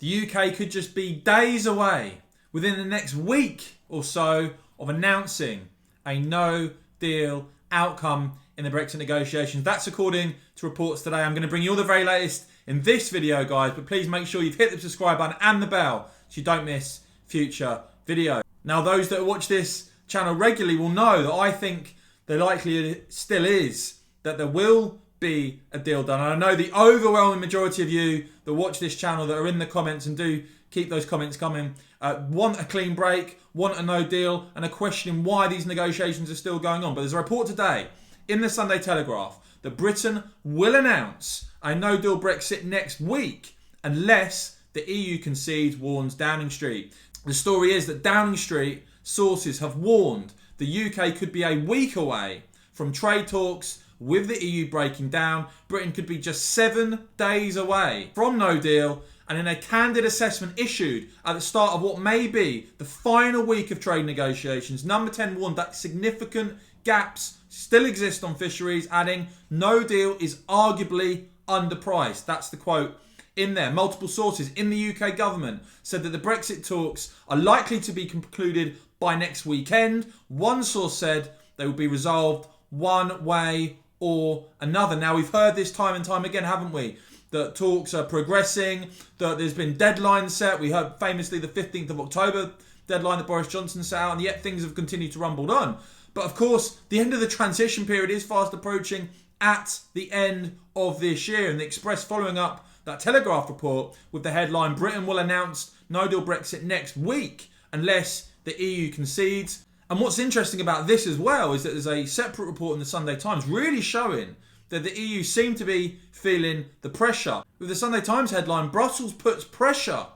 The UK could just be days away, within the next week or so, of announcing a no-deal outcome in the Brexit negotiations. That's according to reports today. I'm going to bring you all the very latest in this video, guys, but please make sure you've hit the subscribe button and the bell so you don't miss future videos. Now, those that watch this channel regularly will know that I think the likelihood still is that there will be a deal done. And I know the overwhelming majority of you that watch this channel that are in the comments, and do keep those comments coming, want a clean break, want a no deal, and are questioning why these negotiations are still going on. But there's a report today in the Sunday Telegraph that Britain will announce a no deal Brexit next week unless the EU concedes, warns Downing Street. The story is that Downing Street sources have warned the UK could be a week away from trade talks with the EU breaking down. Britain could be just 7 days away from no deal, and in a candid assessment issued at the start of what may be the final week of trade negotiations, Number 10 warned that significant gaps still exist on fisheries, adding, "No deal is arguably underpriced." That's the quote in there. Multiple sources in the UK government said that the Brexit talks are likely to be concluded by next weekend. One source said they will be resolved one way or another. Now, we've heard this time and time again, haven't we? That talks are progressing, that there's been deadlines set. We heard famously the 15th of October deadline that Boris Johnson set out, and yet things have continued to rumble on. But of course, the end of the transition period is fast approaching at the end of this year. And the Express following up that Telegraph report with the headline, "Britain will announce no deal Brexit next week unless the EU concedes." And what's interesting about this as well is that there's a separate report in the Sunday Times really showing that the EU seem to be feeling the pressure. With the Sunday Times headline, "Brussels puts pressure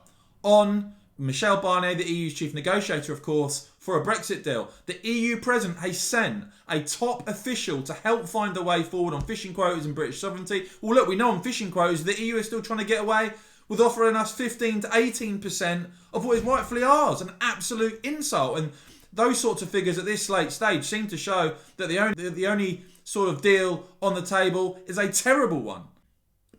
on Michel Barnier," the EU's chief negotiator, of course, for a Brexit deal. "The EU president has sent a top official to help find a way forward on fishing quotas and British sovereignty." Well, look, we know on fishing quotas, the EU is still trying to get away with offering us 15 to 18% of what is rightfully ours. An absolute insult. And those sorts of figures at this late stage seem to show that the only sort of deal on the table is a terrible one.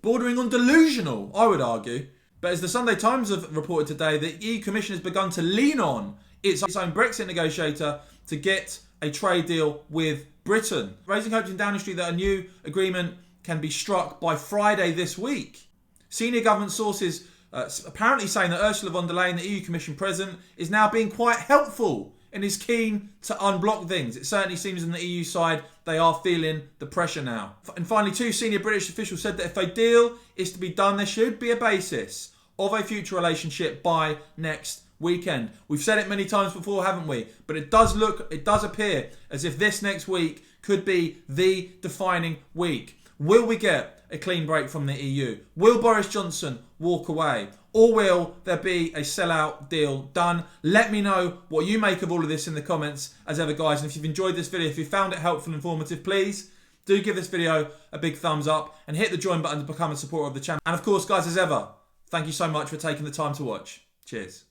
Bordering on delusional, I would argue. But as the Sunday Times have reported today, the EU Commission has begun to lean on its own Brexit negotiator to get a trade deal with Britain, raising hopes in Downing Street that a new agreement can be struck by Friday this week. Senior government sources apparently saying that Ursula von der Leyen, the EU Commission President, is now being quite helpful and is keen to unblock things. It certainly seems on the EU side they are feeling the pressure now. And finally, 2 senior British officials said that if a deal is to be done, there should be a basis of a future relationship by next weekend. We've said it many times before, haven't we? But it does appear as if this next week could be the defining week. Will we get a clean break from the EU? Will Boris Johnson walk away? Or will there be a sellout deal done? Let me know what you make of all of this in the comments as ever, guys. And if you've enjoyed this video, if you found it helpful and informative, please do give this video a big thumbs up and hit the join button to become a supporter of the channel. And of course, guys, as ever, thank you so much for taking the time to watch. Cheers.